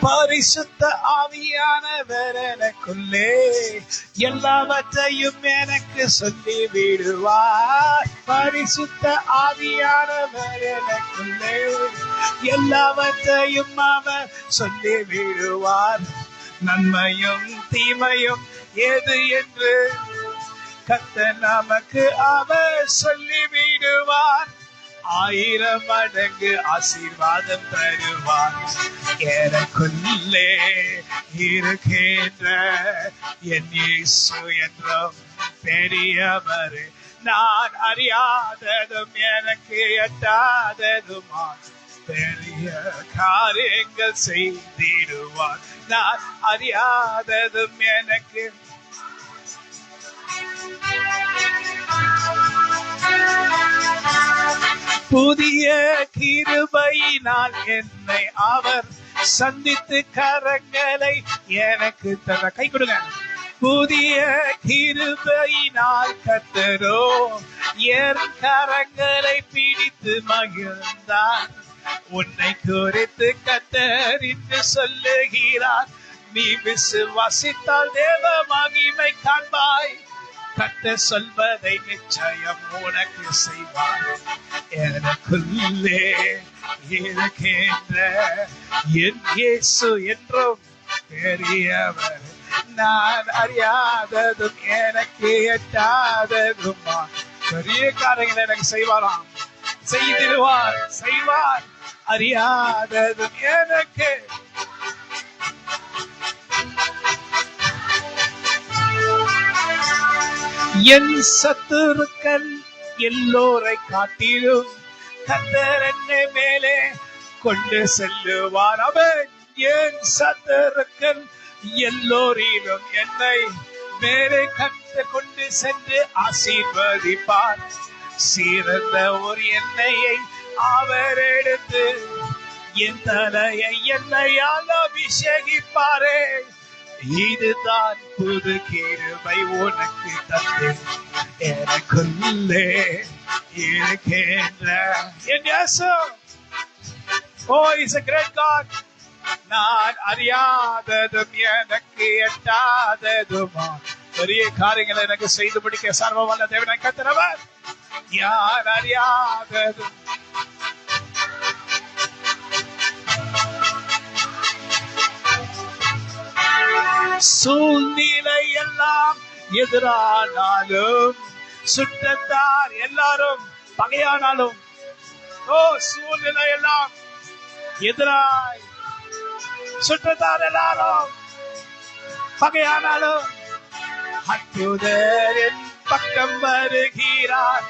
பரிசுத்த ஆவியானவர் எனக்குள்ளே எல்லாவற்றையும் எனக்கு சொல்லி விடுவார். பரிசுத்த ஆவியானவர் எனக்குள்ளே எல்லாவற்றையும் அவர் சொல்லி விடுவார். நன்மையும் தீமையும் எது என்று கர்த்தர் நமக்கு அவர் சொல்லி விடுவார். 1000 மடங்கு ஆசீர்வாதம் தருவார். எனக்குள்ளே இருக்கின்ற என் இயேசு என்றும் பெரியவர். நான் அறியாததும் எனக்கு எட்டாததுமா பெரிய காரியங்கள் செய்திடுவார். நான் அறியாததும் எனக்கு புதிய கிருபையினால் என்னை அவர் சந்தித்து கரங்களை எனக்கு தர. கை கொடுங்க. புதிய கிருபையினால் கர்த்தரோ என் கரங்களை பிடித்து மகிழ்ந்தார். உன்னை குறித்து கர்த்தர் என்று சொல்லுகிறார். நீ விசுவாசித்தால் தேவ மகிமை காண்பாய். கர்த்தர் சொல்வதை நிச்சயம் உனக்கு செய்வார். எனக்குள்ளே இருக்கின்ற என் இயேசு என்றும் பெரியவர். நான் அறியாததும் எனக்கு எட்டாததுமா பெரிய காரியங்களை எனக்கு செய்வாராம். செய்திடுவார், செய்வார். அறியாததும் எனக்கு என் சத்துருக்கள் எல்லோரை காட்டிலும் கர்த்தர் என்னை மேலே கொண்டு செல்லுவார். அவன் என் சத்துருக்கள் எல்லோரிலும் என்னை மேலே கொண்டு சென்று ஆசீர்வதிப்பார். சிறந்த ஒரு எண்ணெயை அவர் எடுத்து என் தலையை எண்ணெயால் அபிஷேகிப்பாரே. இதுதான் புது கிருபை உனக்கு தந்து. எனக்குள்ளே இருக்கின்ற என் இயேசு. Oh, he's a great God. நான் அறியாததும் எனக்கு எட்டாததுமா பெரிய காரியங்களை எனக்கு செய்து முடிக்க சர்வ வல்ல தேவனை கர்த்தர். யார் அறியாததும் சூழ்நிலை எல்லாம் எதிரானாலும் சுற்றத்தார் எல்லாரும் பகையானாலும், சூழ்நிலை எல்லாம் எதிராய் சுற்றத்தார் எல்லாரும் பகையானாலும் அற்புதரின் பக்கம் வருகிறார்.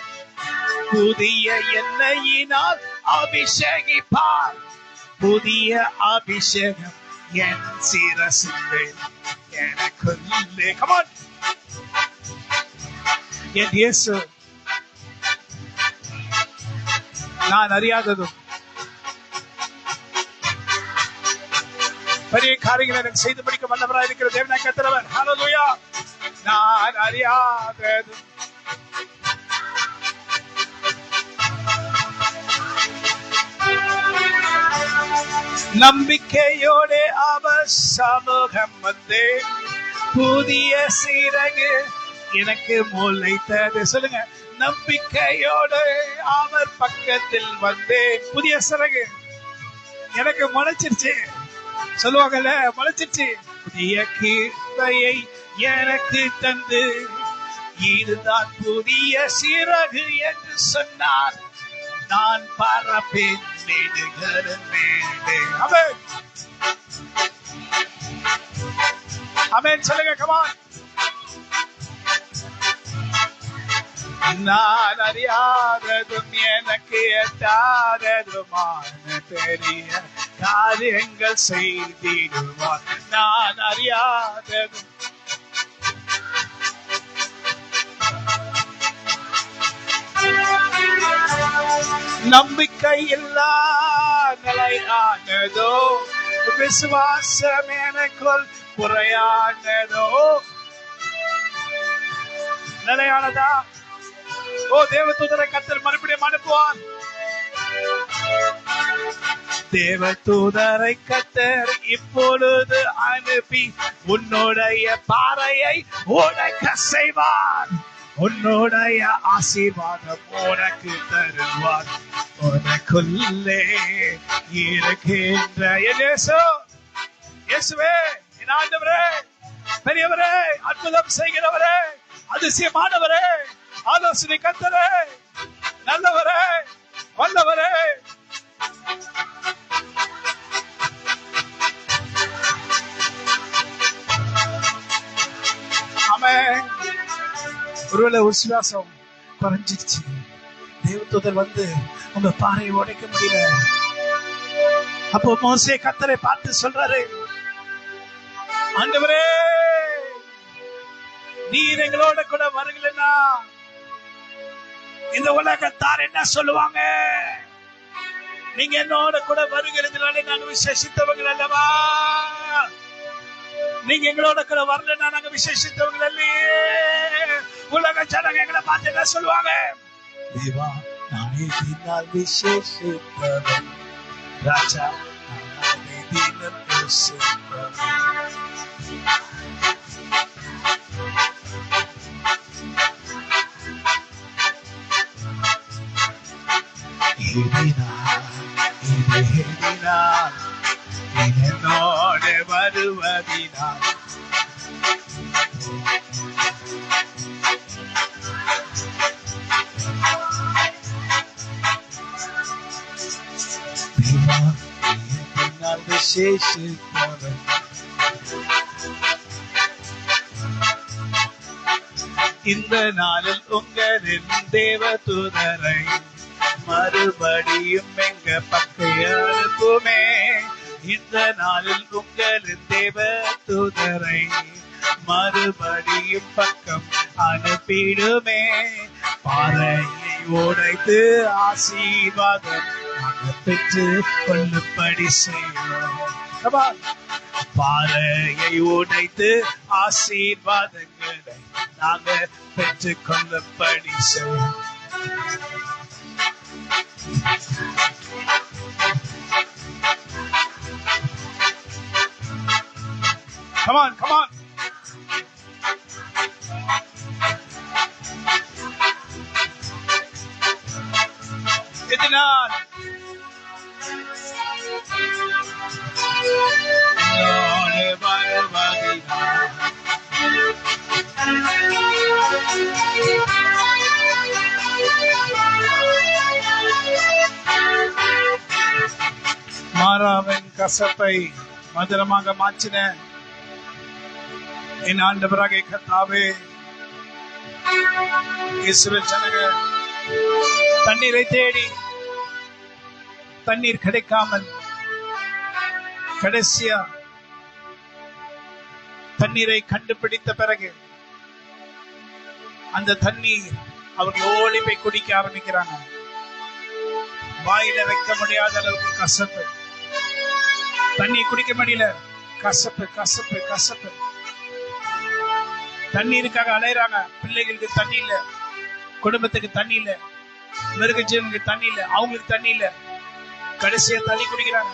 புதிய எண்ணெயினால் அபிஷேகிப்பார். புதிய அபிஷேகம் என் சிரசிலே எனக்குள்ளே. Come on. என் இயேசு. நான் அறியாததும் பெரிய காரியங்களை எனக்கு செய்து முடிக்க வல்லவராய் இருக்கிற தேவனாய் கர்த்தர். ஹல்லேலூயா. நான் அறியாததும் நம்பிக்கையோடு அவர் சமூகம் வந்தேன். புதிய சிறகு எனக்கு முளைத்தது. சொல்லுங்க. நம்பிக்கையோடு அவர் பக்கத்தில் வந்தேன். புதிய சிறகு எனக்கு முளைச்சிருச்சு. சொல்லுவாங்கல்ல, முளைச்சிருச்சு. புதிய கிருபையை எனக்கு தந்து இதுதான் புதிய சிறகு என்று சொன்னார். நான் பரப்பேன் நெடுகரன் மேலே. ஆமென், ஆமென் சொல்லுங்க. come on. நான் அறியாததும் எனக்கு எட்டாததுமான பெரிய காரியங்கள் செய்திடுவார். நான் அறியாததும் நம்பிக்கை இல்லா நிலையானதோ விசுவாசம் எனக்குள் குறையானதோ. நிலையானதா? தேவதூதரை கர்த்தர் மறுபடியும் அனுப்புவார். தேவதூதரை கர்த்தர் இப்பொழுது அனுப்பி உன்னுடைய பாறையை உடைக்க செய்வார். உன்னுடைய ஆசீர்வாதம் உனக்கு தருவார். உனக்குள்ளே இருக்கின்ற இயேசுவே, என் ஆண்டவரே, பெரியவரே, அற்புதம் செய்கிறவரே, அதிசயமானவரே, ஆலோசனை கர்த்தரே, நல்லவரே, வல்லவரே, ஆமென். ஒருவேளை விசுவாசம் குறைஞ்சிருச்சு, தேவதூதர் வந்து உங்க பாறையை உடைக்க முடியல. அப்போ மோசே கர்த்தரை பார்த்து சொல்றாரு, ஆண்டவரே, நீர் எங்களோட கூட வருகிறேன்னா இந்த உலகத்தார் என்ன சொல்லுவாங்க? நீங்க என்னோட கூட வருகிறதுனால நாங்க விசேஷித்தவர்கள் அல்லவா? நீங்க எங்களோட கூட வரலன்னா நாங்க விசேஷித்தவர்கள் இல்லையே. உலக ஜனங்க எங்களை பார்த்து என்ன சொல்லுவாங்க? தேவா, நானே தினால் விசேஷித்தவன், ராஜா நானே தினம் யோசித்தவன். என்னோடு வருவதினால் விசேஷித்தவன். இந்த நாளில் உங்களின் தேவதூதரை மறுபடியும் எங்க பக்கம் அனுப்புமே. இந்த நாளில் உங்களின் தேவதூதரை மறுபடியும் பக்கம் அனுப்பிடுமே. பாறையை உடைத்து ஆசீர்வாதம் நாங்கள் பெற்று கொள்ளும்படி செய்வோம். பாறையை உடைத்து ஆசீர்வாதங்களை நாங்கள் பெற்று கொள்ளும்படி செய்வோம். Come on, come on. இதனால் மாறாவின் கசப்பை மதுரமாக மாற்றின என் ஆண்டவராகிய கர்த்தாவே, இஸ்ரவேல் ஜனங்கள் தண்ணீரை தேடி தண்ணீர் கிடைக்காமல் கடைசியா தண்ணீரை கண்டுபிடித்த பிறகு அந்த தண்ணீர் அவர்கள் ஓடி போய் குடிக்க ஆரம்பிக்கிறாங்க. வாயில வைக்க முடியாத அளவுக்கு கசப்பு, தண்ணி குடிக்க முடியல, கசப்பு கசப்பு கசப்பு. தண்ணீருக்காக அலையறாங்க. பிள்ளைகளுக்கு தண்ணி இல்ல, குடும்பத்துக்கு தண்ணி இல்ல, மிருக ஜீவனுக்கு தண்ணி இல்ல, அவங்களுக்கு தண்ணி இல்ல. கடைசியா தண்ணி குடிக்கிறாங்க.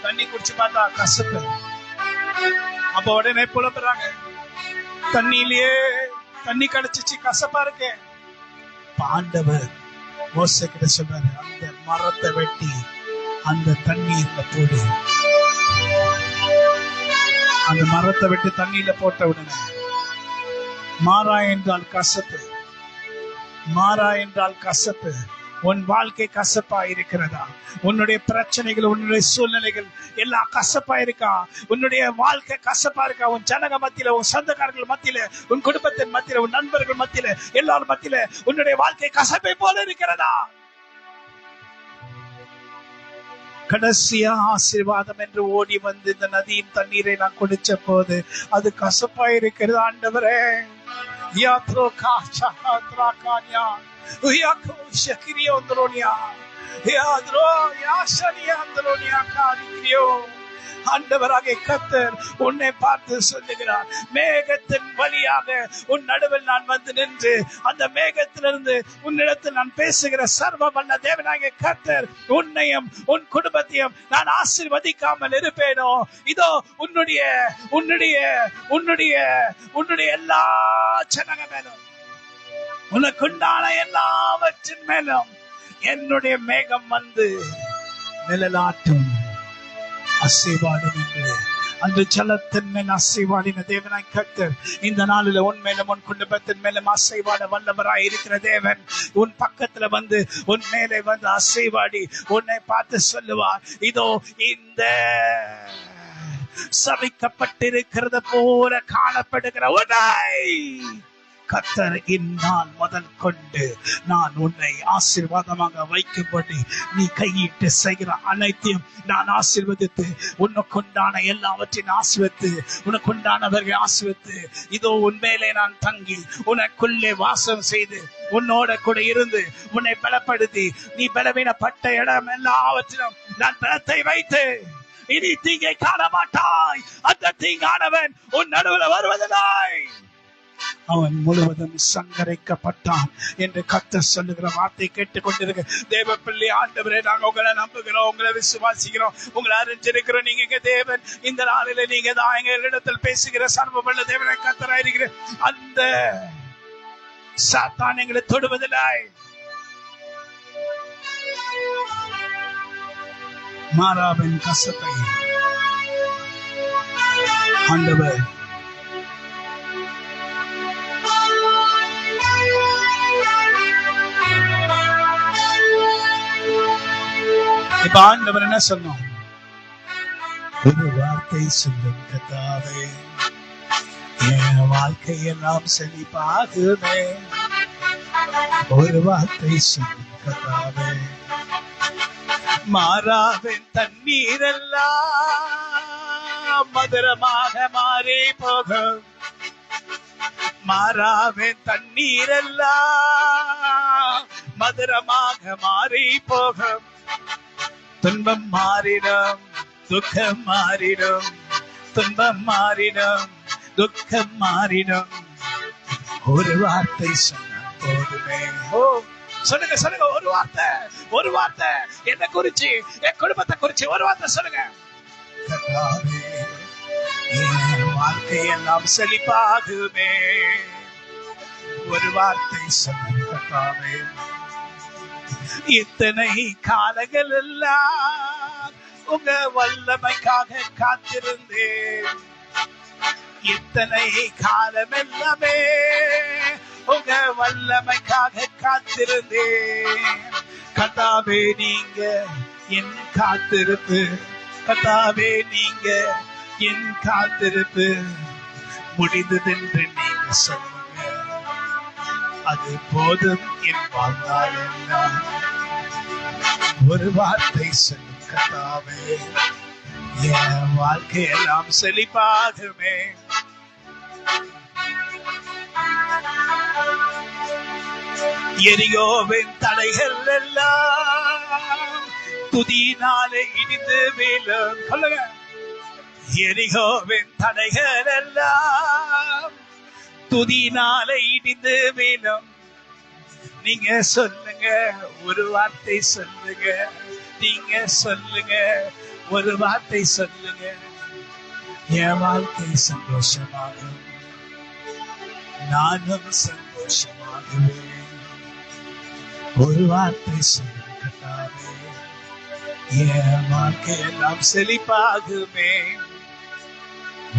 தண்ணி குடிச்சு பார்த்தா கசப்பு. அப்ப உடனே புலம்புறாங்க, தண்ணியிலேயே தண்ணி கிடைச்சிச்சு, கசப்பா இருக்கு. ஆண்டவர் மோசே கிட்ட சொல்றாரு, அந்த மரத்தை வெட்டி அந்த தண்ணீர்ல போடு. அந்த மரத்தை வெட்டி தண்ணீர்ல போட்ட உடனே மாறா என்றால் கசப்பு, மாறா என்றால் கசப்பு. உன் வாழ்க்கை கசப்பா இருக்கிறதா? உன்னுடைய பிரச்சனைகள், உன்னுடைய சூழ்நிலைகள் எல்லாம் கசப்பா இருக்கா? உன்னுடைய வாழ்க்கை கசப்பா இருக்கா? உன் ஜனங்க மத்தியில, உன் சொந்தக்காரர்கள் மத்தியில, உன் குடும்பத்தின் மத்தியில, உன் நண்பர்கள் மத்தியில, எல்லாரும் மத்தியில உன்னுடைய வாழ்க்கை கசப்பை போல இருக்கிறதா? கடைசியா ஆசீர்வாதம் என்று ஓடி வந்து இந்த நதியின் தண்ணீரை நான் குடிச்ச போது அது கசப்பா இருக்கிறது. ஆண்டவரே, ஆண்டவராகிய கர்த்தர் உன்னை பார்த்து சொல்லுகிறார், மேகத்தின் வழியாக உன் நடுவில் நான் வந்து நின்று அந்த மேகத்திலிருந்து உன்னிடத்தில் நான் பேசுகிற சர்வ வல்ல தேவனாகிய கர்த்தர் உன்னையும் உன் குடும்பத்தையும் நான் ஆசீர்வதிக்காமல் இருப்பேனோ? இதோ உன்னுடைய உன்னுடைய உன்னுடைய உன்னுடைய எல்லா ஜனங்க மேலும், உனக்குண்டான எல்லாவற்றின் மேலும் என்னுடைய மேகம் வந்து நிழலாட்டும், அசைவாடும் என்று அந்த ஜலத்தின் மேல் அசைவாடின தேவனாய் கர்த்தர் இந்த நாளில் உன் மேலும் உன் குடும்பத்தின் மேலும் அசைவாட வல்லவராய் இருக்கிற தேவன் உன் பக்கத்துல வந்து உன் மேலே வந்து அசைவாடி உன்னை பார்த்து சொல்லுவார், இதோ இந்த சபிக்கப்பட்டிருக்கிறது போல காணப்படுகிற உன்னை கர்த்தர் இந்நாள் முதல் கொண்டு நான் உன்னை ஆசீர்வாதமாக வைக்கும்படி நீ கையிட்டு செய்கிற அனைத்தையும் நான் ஆசீர்வதித்து உனக்குண்டான எல்லாவற்றையும் ஆசீர்வதித்து உனக்குண்டானவர்களை ஆசீர்வதித்து இதோ உன்மேலே நான் தங்கி உனக்குள்ளே வாசம் செய்து உன்னோட கூட இருந்து உன்னை பலப்படுத்தி நீ பலவீனப்பட்ட இடம் எல்லாவற்றிலும் நான் பலத்தை வைத்து இனி தீங்கை காண மாட்டாய். அந்த தீங்கானவன் உன் நடுவில் வருவதில்லை, அவன் முழுவதும் சங்கரிக்கப்பட்டான் என்று கர்த்தர் சொல்லுகிற வார்த்தை கேட்டுக் கொண்டிருக்க தேவ பிள்ளை, ஆண்டவரே நாங்க உங்களை நம்புகிறோம், உங்களை விசுவாசிக்கிறோம், உங்களை அறிஞ்சிருக்கிறோம். நீங்க தேவன், இந்த நாளில நீங்க தான் எங்களிடத்தில் பேசுகிற சர்வ வல்ல தேவனை கர்த்தராயிருக்கிற அந்த சாத்தான் எங்களை தொடுவதில்லை. மாறாவின் கசப்பை ஆண்டவர் இப்ப ஆண்டவர் என்ன சொன்னோம்? ஒரு வார்த்தை சொல்லும் கர்த்தாவே, என் வாழ்க்கையெல்லாம் செழிப்பாகுமே. ஒரு வார்த்தை சொல்லும் கர்த்தாவே, மாறாவின் தண்ணீரெல்லாம் மதுரமாக மாறி போகும். மாறாவின் தண்ணீரெல்லாம் மதுரமாக மாறி போகும். துன்பம் மாறிடும், துக்கம் மாறிடும், துன்பம் மாறிடும், துக்கம் மாறிடும். ஒரு வார்த்தை சொன்ன போதுமே. ஓ சொல்லுங்க சொல்லுங்க, ஒரு வார்த்தை, ஒரு வார்த்தை என்ன குறிச்சு, என் குடும்பத்தை குறிச்சு ஒரு வார்த்தை சொல்லுங்க. கர்த்தாவே, என் வாழ்க்கையெல்லாம் செழிப்பாகுமே. ஒரு வார்த்தை சொல்லுங்க கர்த்தாவே. இத்தனை காலங்கள் எல்லாம் உங்க வல்லமைக்காக காத்திருந்தேன். இத்தனை காலம் எல்லாமே உங்க வல்லமைக்காக காத்திருந்தேன். கர்த்தாவே, நீங்க என் காத்திருப்பு, கர்த்தாவே நீங்க என் காத்திருப்பு முடிந்ததென்று நீங்க சொல்லுங்க. அது போதும் என் வாழ்நாள் எல்லாம். ஒரு வார்த்தை சொல்லும் கர்த்தாவே, என் வாழ்க்கையெல்லாம் செழிப்பாகுமே. எரிகோவின் தடைகள் எல்லாம் துதியினாலே இடிந்து வீழும். சொல்லுங்க, எரிகோவின் தடைகள் எல்லாம் துதியினாலே இடிந்து வீழும். நீங்க சொல்லுங்க, ஒரு வார்த்தை சொல்லுங்க, நீங்க சொல்லுங்க, ஒரு வார்த்தை சொல்லுங்க. என் வாழ்க்கை சந்தோஷமாகும், நானும் சந்தோஷமாகுவேன். ஒரு வார்த்தை சொல்லுங்க கர்த்தாவே, என் வாழ்க்கை எல்லாம் செழிப்பாகுமே.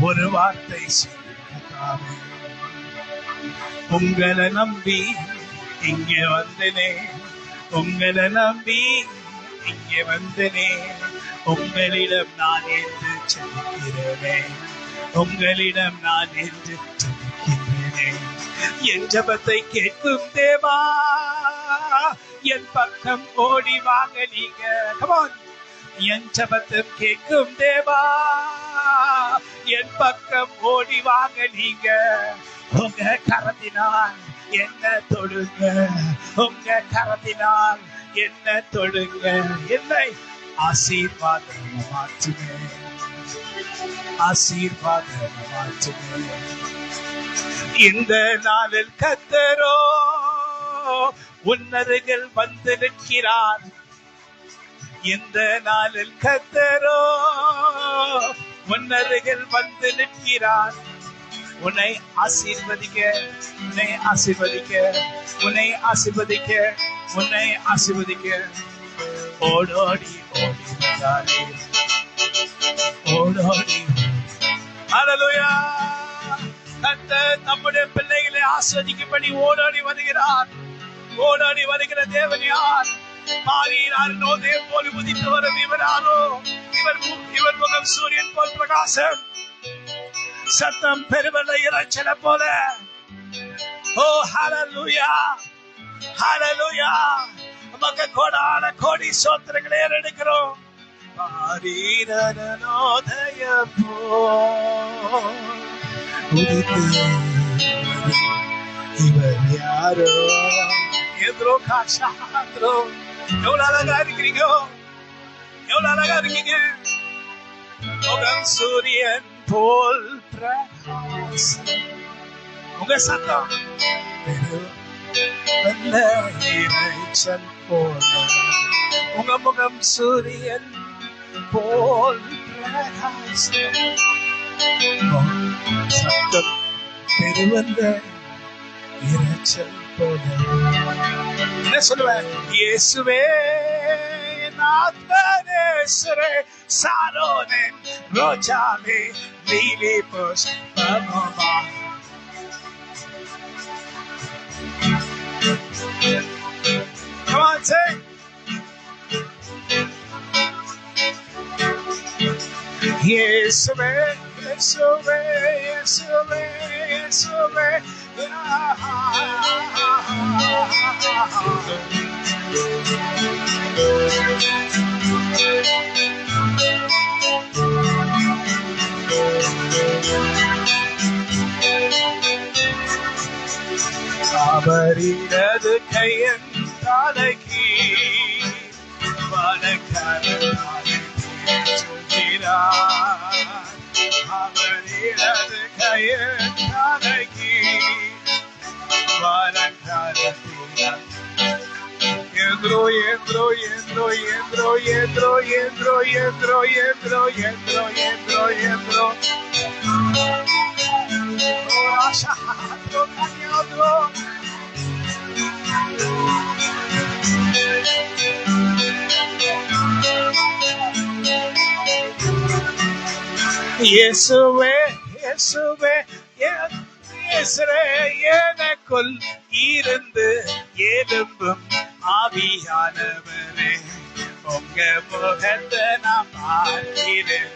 ஒரு வார்த்தை சொல்லுங்க கர்த்தாவே. உங்களை நம்பி இங்கே வந்தனே, உங்களை நம்பி இங்கே வந்தனே. உங்களிடம் நான் என்று சொல்கிறேனே, உங்களிடம் நான் என்று சொல்கிறேனே. என் ஜபத்தை கேட்கும் தேவா, என் பக்கம் ஓடி வாங்க நீங்க. Come on. என் ஜபத்தை கேட்கும் தேவா, என் பக்கம் ஓடி வாங்க நீங்க. உங்க கரத்தினால் என்ன தொடுங்க, உங்க கரத்தினால் என்ன தொடுங்க. என்னை ஆசீர்வாதம் மாற்றுங்க. ஆசீர்வாதம் மாற்றுமே. இந்த நாளில் கர்த்தரோ உன்னருகில் வந்து நிற்கிறார். இந்த நாளில் கர்த்தரோ உன்னருகில் வந்து நிற்கிறார். உன்னை ஆசீர்வதிக்க, உன்னை ஆசீர்வதிக்க, உன்னை ஆசீர்வதிக்க, உன்னை ஆசீர்வதிக்க. ஓடோடி ஓடி வந்தாரே, ஓடோடி. ஹல்லேலூயா. கர்த்தர் நம்முடைய பிள்ளைகளை ஆசீர்வதிக்கும்படி ஓடோடி வருகிறார். ஓடோடி வருகிற தேவன் யார்? மாறினார் நோதே போல் உதித்து வரும் இவராரோ. இவர் முகம் சூரியன் போல் பிரகாசம், சத்தம் பெருவெள்ள இரைச்சல போல. ஓ ஹல்லேலூயா, ஹல்லேலூயா. நமக்கு கோடான கோடி ஸ்தோத்திரங்களை ஏறெடுக்கிறோம். மாறினோதய போல் இவர் யாரோ. எதிரோ காஷாத்ரோ. எவ்வளவு அழகா இருக்கிறீங்க, எவ்வளவு அழகா இருக்கீங்க. முகம் சூரியன் போல் பிரகாசம். உங்க சத்தம் இரைச்சல் போல. உங்க முகம் சூரியன் போல் பிரகாசம். சத்தம் பெருவந்த இரைச்சல் போல. என்ன சொல்லுவேன்? இயேசுவே நாதனேஸ்வரே சாரோனே ரோஜாவே லீலி புஷ்பமா. Come on, sing. Yesube, Yesube, Yesube, Yesube. அவரிடது கையன் தலைக்கு வலக்கரத்தாலே தேற்றுகிறார். அவரிடது கையன் தலைக்கு வலக்கரத்தாலே. Yendro, yendro, yendro, yendro, yendro, yendro, yendro, yendro, yendro, yendro, yendro. Oh, Asha, yendro, yendro. இயேசுவே, இயேசுவே, இயேசுவே, எனக்குள் இருந்து எழும்பும் ஆவியானவரே, உங்க முகத்தை நான் பார்க்கிறேன்.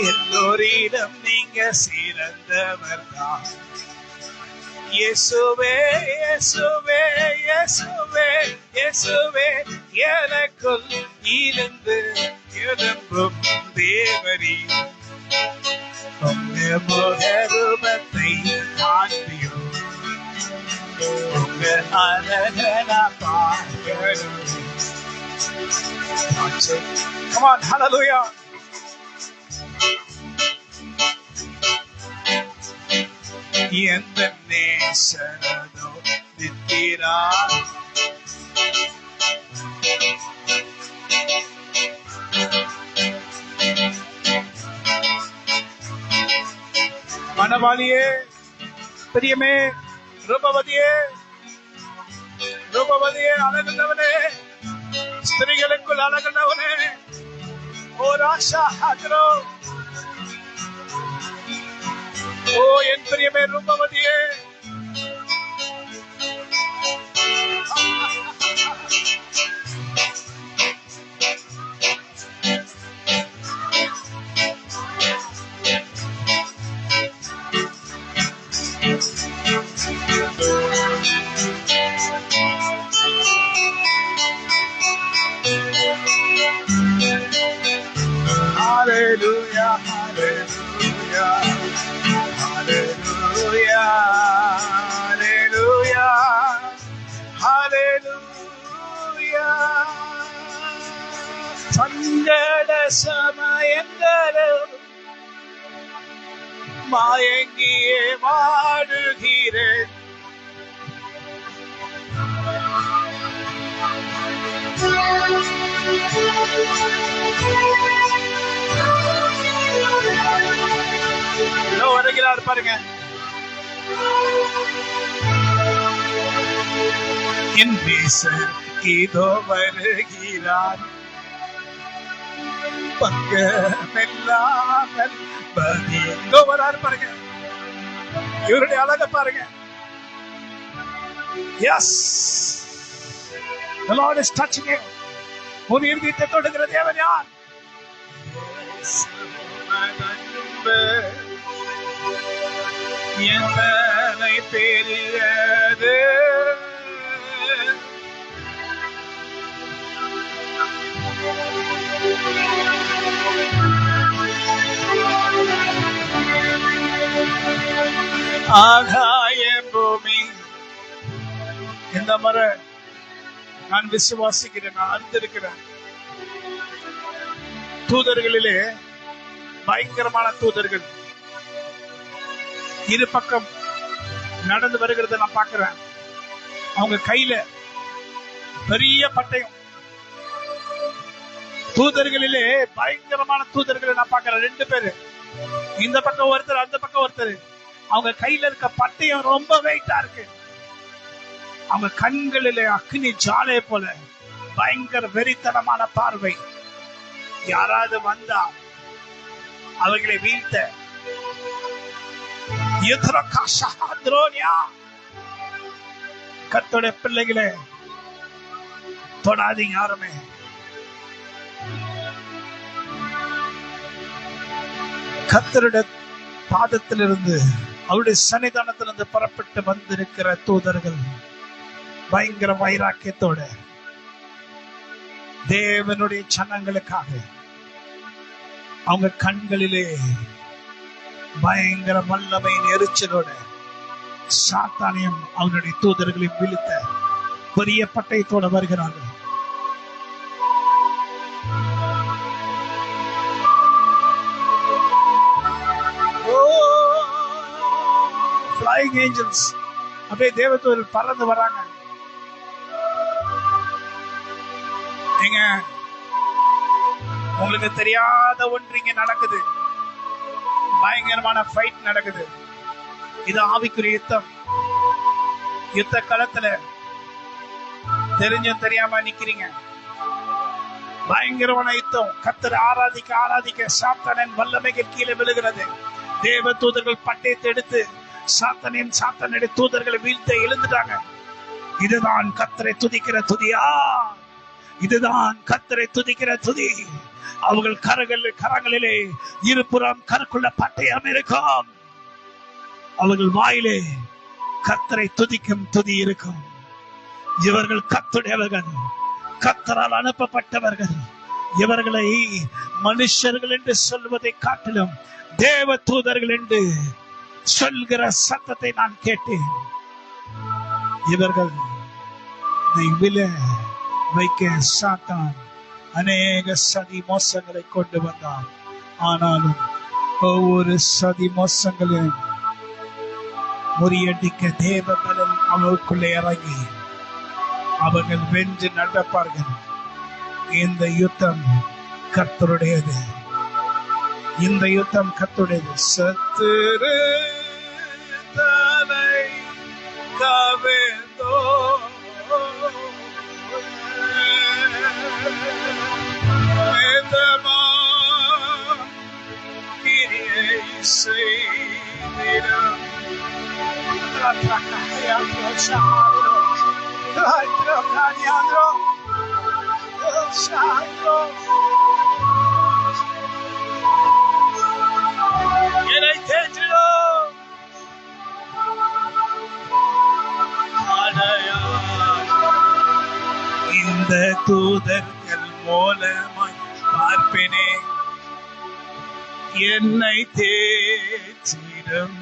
எல்லோரிடம் நீங்க சிறந்தவர் தான். இயேசுவே, இயேசுவே, இயேசுவே, இயேசுவே, எனக்குள் இருந்து எழும்பும் தேவரீ, உங்க முகரூபத்தை காண்பியும், உங்க அழகனா பார்க்கணும். Come on, hallelujah. எந்த நேசரதோ நிற்கிறார். மணவாளியே, பிரியமே, ரூபவதியே, ரூபவதியே, அழகுள்ளவனே, ஸ்திரீகளுக்குள் அழகுள்ளவனே, ஓ ராஷா ஹத்ரோ. ஓ என் பிரியமே ரூபவதியே, hallelujah, hallelujah, hallelujah. சங்கட சமயங்களும் மயங்கியே வாடுகிறேன். வருகிறார் பாருங்க. என் நேசர் இதோ வருகிறார், பங்கமில்லாமல் இதோ வராரு பாருங்க. இவருடைய அழக பாருங்க. Yes, the Lord is touching you. உன் இருதயத்தை தொடுகிற தேவன் யார்? எத்தனை பெரியது ஆகாய பூமி. இந்த முறை நான் விசுவாசிக்கிறேன், நான் அறிந்திருக்கிறேன். தூதர்களிலே பயங்கரமான தூதர்கள் இரு பக்கம் நடந்து வருகிறத நான் பார்க்கிறேன். அவங்க கையில பெரிய பட்டயம். தூதர்களிலே பயங்கரமான தூதர்களை நான் பார்க்கிறேன். 2 பேரு, இந்த பக்கம் ஒருத்தர், அந்த பக்கம் ஒருத்தர். அவங்க கையில இருக்க பட்டயம் ரொம்ப வெயிட்டா இருக்கு. அவங்க கண்களிலே அக்னி ஜாலை போல பயங்கர வெறித்தனமான பார்வை. யாராவது வந்தா அவர்களை வீழ்த்த கர்த்தருடைய பிள்ளைகளே தொடாதீங்க யாருமே. கர்த்தருடைய பாதத்திலிருந்து, அவருடைய சன்னிதானத்திலிருந்து புறப்பட்டு வந்திருக்கிற தூதர்கள் பயங்கர வைராக்கியத்தோட தேவனுடைய சனங்களுக்காக அவங்க கண்களிலே பயங்கர வல்லமை எரிச்சலோட சாத்தானியம் அவனுடைய தூதர்களையும் வீழ்த்த பெரிய பட்டயத்தோட வருகிறார்கள். Flying angels அப்படியே தேவதூதர்கள் பறந்து வராங்க. நீங்க உங்களுக்கு தெரியாத ஒன்று இங்க நடக்குது. பயங்கரமான ஃபைட் நடக்குது. இது ஆவிக்குரிய யுத்தம். யுத்த களத்துல தெரிஞ்சும் தெரியாம நிக்கிறீங்க. பயங்கரமான யுத்தம். கர்த்தரை ஆராதிக்க ஆராதிக்க சாத்தானின் வல்லமைகள் கீழே விழுகிறது. தேவ தூதர்கள் பட்டயத்தை எடுத்து சாத்தானுடைய தூதர்களை வீழ்த்த எழுந்துட்டாங்க. இதுதான் கர்த்தரை துதிக்கிற துதியா? இதுதான் கர்த்தரை துதிக்கிற துதி. அவர்கள் கரங்களிலே இருபுறம் கருக்குள்ள பட்டயம் இருக்கும். அவர்கள் வாயிலே கர்த்தரை துதிக்கும் துதி இருக்கும். இவர்கள் கர்த்தருடையவர்கள், கர்த்தரால் அனுப்பப்பட்டவர்கள். இவர்களை மனுஷர்கள் என்று சொல்வதை காட்டிலும் தேவ தூதர்கள் என்று சொல்கிற சத்தத்தை நான் கேட்டேன். இவர்கள் விழ வைக்க சாத்தான் அநேக சதி மோசங்களை கொண்டு வந்தான். ஆனாலும் ஒவ்வொரு சதி மோசங்களையும் முறியடிக்க தேவ பலன் அவர்களுக்குள்ளே இறங்கி அவர்கள் வென்று நடப்பார்கள். இந்த யுத்தம் கர்த்தருடையது. இந்த யுத்தம் கர்த்தருடையது. சத்துரு தலை கவிழ்ந்தோ இந்த தூதர்கள் மூலமாய் பார்ப்பேனே என்னை தேற்றிடும்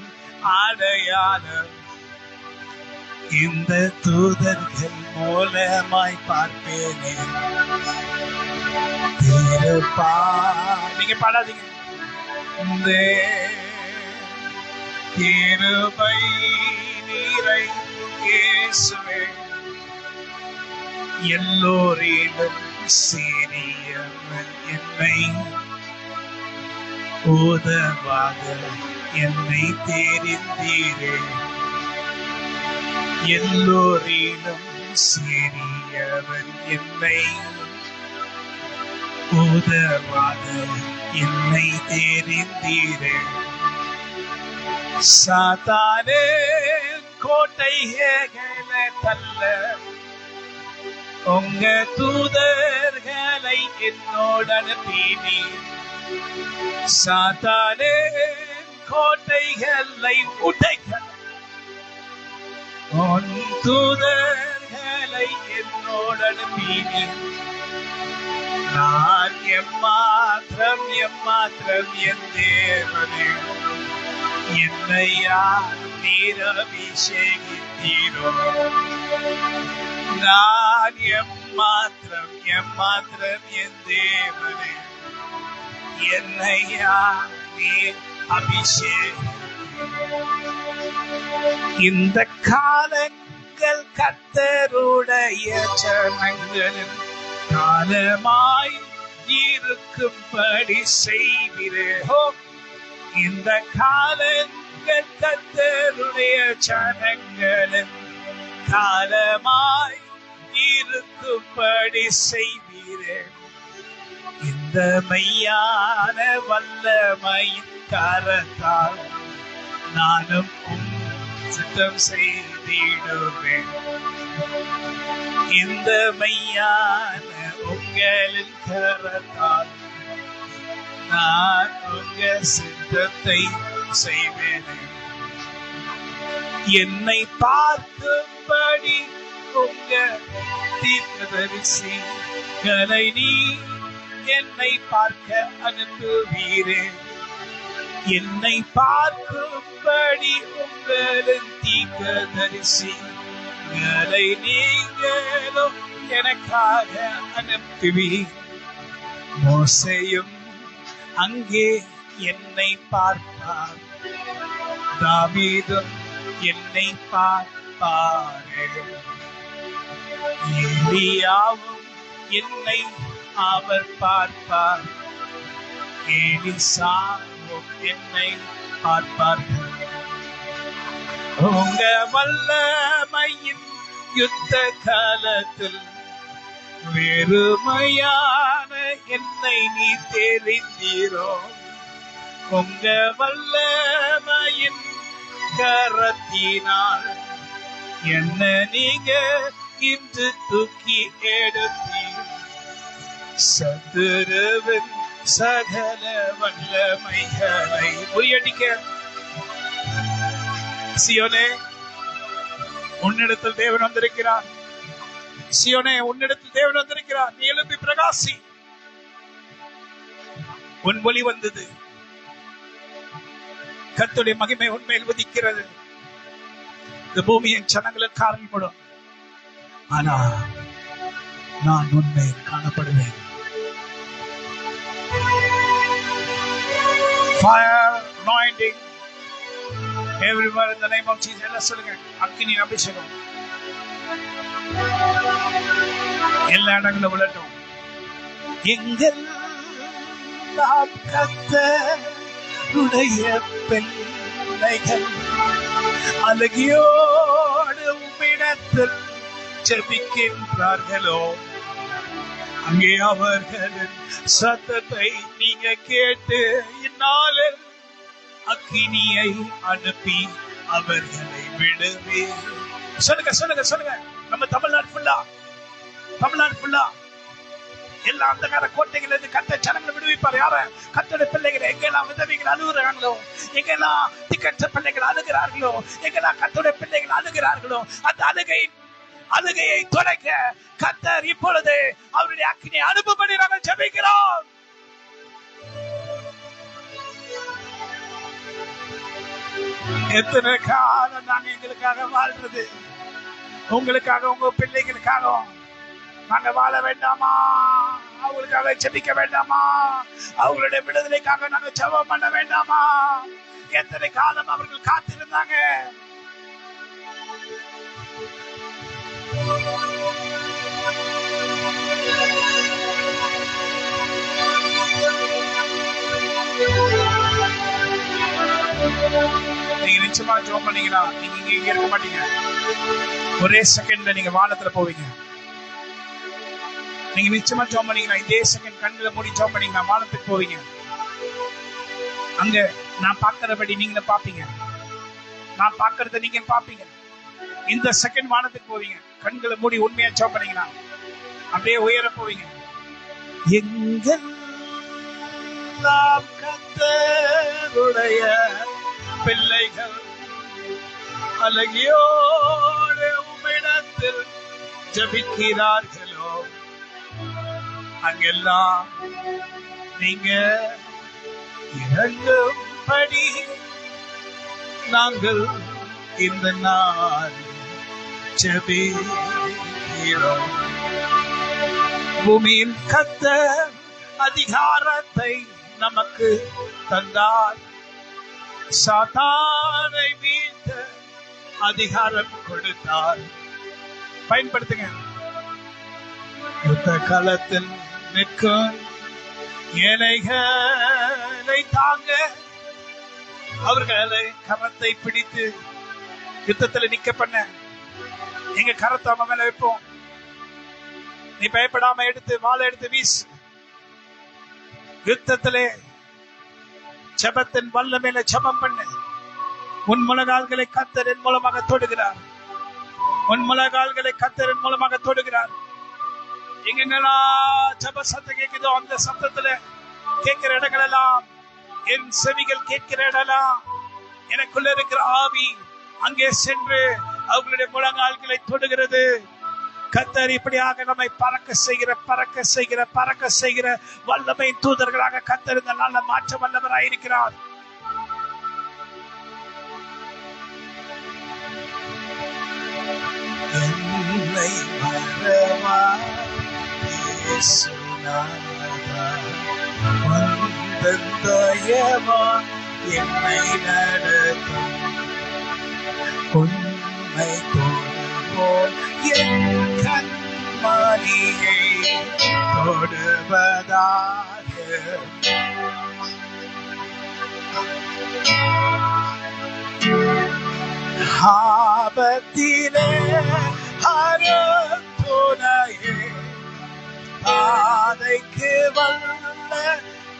அடையாளம். இந்த தூதர்கள் மூலமாய் பார்ப்பேனே நீங்க பாடாதீங்க. கிருபை நீரை இயேசுவே, எல்லோரிலும் சிறியவன் என்னை உதவாத என்னை தெரிந்தீரே. எல்லோரிலும் சிறியவன் என்னை உதவாத என்னை தெரிந்தீரே. சாத்தானே கோட்டைகளை தள்ள உங்க தூதர்களை என்னோட அனுப்பினீர். சாத்தானே கோட்டைகளை உடைக்க உன் தூதர்களை என்னோட அனுப்பினீர். நான் எம்மாத்திரம் என் தேவனே, என்னை யார் நீர் அபிஷேகித்தீரோ. நான் எம்மாத்திரம் என் தேவனே, என்னை யார் நீர் அபிஷேகித்தீரோ. இந்த காலங்கள் கர்த்தருடைய ஜனங்களின் காலமாய் இருக்கும்படி செய்வீரே. இந்த காலங்கள் கர்த்தருடைய ஜனங்களின் காலமாய் இருக்கும்படி செய்வீரே. இந்த மெய்யான வல்லமையின் கரத்தால் நானும் சித்தம் செய்திடுவேன். இந்த மெய்யான உங்களின் கரத்தால் நான் உங்க சித்தத்தை செய்வேன். என்னை பார்க்கும்படி உங்க தீர்க்கதரிசிகளை நீ என்னை பார்க்க அனுப்புவீரே. என்னை பார்க்கும்படி உங்களின் தீர்க்கதரிசிகளை நீங்களும் எனக்காக அனுப்புவீர். மோசேயும் அங்கே என்னை பார்ப்பார், தாவீதும் என்னை பார்ப்பாரே. எலியாவும் என்னை அவர் பார்ப்பார், எலிசாவும் என்னை பார்ப்பார்கள். உங்க வல்லமையின் யுத்த காலத்தில் வெறுமையான என்னை நீ தெரிந்தீரோ. உங்க வல்லமையின் கரத்தினால் என்ன நீங்க இன்று தூக்கி எடுத்தீர். சத்துருவின் சகல வல்லமைகளை முறியடிக்க சியோனே உன்னிடத்தில் தேவன் வந்திருக்கிறார். சியோனே உன்னிடத்தில் தேவன் வந்திருக்கிறார். நீ எழுப்பி பிரகாசி. உன் ஒளி வந்தது. கர்த்தருடைய மகிமை உன்மேல் உதிக்கிறது. இந்த பூமியின் ஜனங்களுக்கு காரணப்படும். ஆனா நான் உன்மேல் காணப்படுவேன். Fire anointing everywhere in the name of Jesus. எல்லாம் சொல்லுங்க. அக்கினி அபிஷேகம் எல்லா இடங்களும் விழட்டும். எங்கெல்லாம் கர்த்தருடைய பிள்ளைகள் அழகியோடு உம்மிடத்தில் ஜெபிக்கின்றார்களோ, அங்கே அவர்களின் சத்தத்தை நீங்க கேட்டு இந்நாளில் அக்கினியை அனுப்பி அவர்களை விடுவே. சொல்லுங்க சொல்லுங்க சொல்லுங்க. நம்ம தமிழ்நாடு ஃபுல்லா எல்லா அந்தகார கோட்டைகள் இருந்து கர்த்தர் ஜனங்களை விடுவிப்பார். யார? கர்த்தருடைய பிள்ளைகளை. எங்கெல்லாம் விதவைகள் அழுகிறார்களோ, எங்கெல்லாம் திக்கற்ற பிள்ளைகள் அழுகிறார்களோ, எங்கெல்லாம் கர்த்தருடைய பிள்ளைகள் அழுகிறார்களோ, அந்த அழுகையை துடைக்க கர்த்தர் இப்பொழுது அவருடைய அக்கினியை அனுப்பும்படி நாங்கள் ஜெபிக்கிறோம். எத்தனை காலம் நாங்க எங்களுக்காக வாழ்றது? உங்களுக்காக, உங்க பிள்ளைகளுக்காக நாங்க வாழ வேண்டாமா? அவங்களுக்கு அவர்களுக்காக ஜெபிக்க வேண்டாமா? அவங்களுடைய விடுதலைக்காக நாங்க ஜெபம் பண்ண வேண்டாமா? எத்தனை காலம் அவர்கள் காத்திருந்தாங்க. நீங்க நிச்சயமா ஜெபம் பண்ணீங்கன்னா நீங்க இங்க இருக்க மாட்டீங்க. ஒரே செகண்ட்ல நீங்க வானத்துல போவீங்க. நீங்க நிச்சயமா ஜெபம் பண்ணீங்கன்னா இதே செகண்ட் கண்ணுல மூடி ஜெபம் பண்ணீங்கன்னா வானத்துக்கு போவீங்க. அங்க நான் பார்க்கிறபடி நீங்க பாப்பீங்க, நான் பார்க்கறத நீங்க பாப்பீங்க. இந்த செகண்ட் வானத்துக்கு போவீங்க. கண்களை மூடி உண்மையா ஜெபம் பண்ணீங்கன்னா அப்படியே உயர போவீங்க. எங்கெல்லாம் கர்த்தருடைய பிள்ளைகள் அழகியோடு உம்மிடத்தில் ஜெபிக்கிறார்களோ அங்கெல்லாம் நீங்க இறங்கும்படி நாங்கள் இந்த நாள் ஜெபிக்கிறோம். பூமியின் கர்த்தர் அதிகாரத்தை நமக்கு தந்தார். சாத்தானை வீழ்த்த அதிகாரம் கொடுத்தார். பயன்படுத்துங்க. யுத்த காலத்தில் நிற்கும் ஏழைகளை தாங்க அவர்களை கரத்தை பிடித்து யுத்தத்துல நிக்க பண்ண எங்க கரத்தை அவன் மேல வைப்போம். நீ பயப்படாம எடுத்து வாழை எடுத்து வீசு. யுத்தத்திலே ஜெபத்தின் வல்லமையில ஜெபம் பண்ணு. உன் முழங்கால்களை கர்த்தரின் மூலமாக தொடுகிறார். உன் முழங்கால்களை கர்த்தரின் மூலமாக தொடுகிறார். எங்கெல்லாம் ஜெப சத்தம் கேட்குதோ அந்த சத்தத்துல கேட்கிற இடங்கள் எல்லாம், என் செவிகள் கேட்கிற இடமெல்லாம் எனக்குள்ள இருக்கிற ஆவி அங்கே சென்று அவர்களுடைய முழங்கால்களை தொடுகிறது. கர்த்தர் இப்படியாக நம்மை பறக்க செய்கிற வல்லமை தூதர்களாக கர்த்தர் இந்த நாள்ல மாற்ற வல்லவராய் இருக்கிறார். என்னை மறவா இயேசுநாதா, உந்தன் தயவா என்னை நடத்தும். உம்மை தொடுவோம் என் கண்மணியை தொடுவதாக. ஆபத்திலே அருந்துணையே, பாதைக்கு வல்ல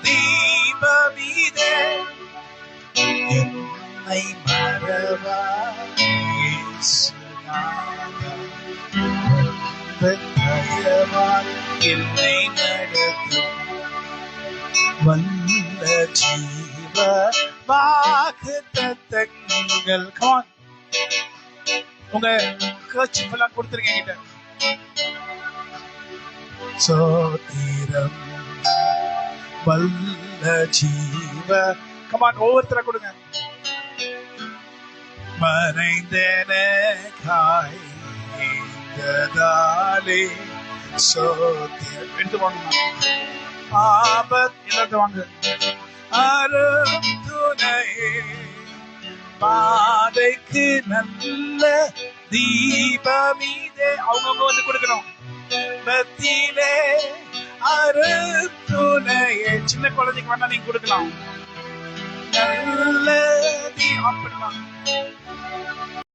தீபமிதே. என்னை மறவா இயேசுநாதா, உந்தன் தயவால் என்னை நடத்தும். வல்ல ஜீவ வாக்குத்தத்தங்கள். Come on. உங்க கர்ச்சீஃப் எல்லாம் கொடுத்துருங்க என்கிட்ட. சோத்திரம் வல்ல ஜீவ. Come on, ஒவ்வொருத்தர கொடுங்க. மறைந்தனக்காய் இந்ததாலே சோத்திரம். எடுத்து வாங்க. ஆபத் எல்லாத்தையும் வாங்க. அரும் துணையே, பாதைக்கு நல்ல தீபமிதே. அவங்க வந்து கொடுக்கணும். பத்திலே அரும் துணையே. சின்ன குழந்தைக்கு வேணா நீங்க கொடுக்கலாம். நல்ல தீபம்.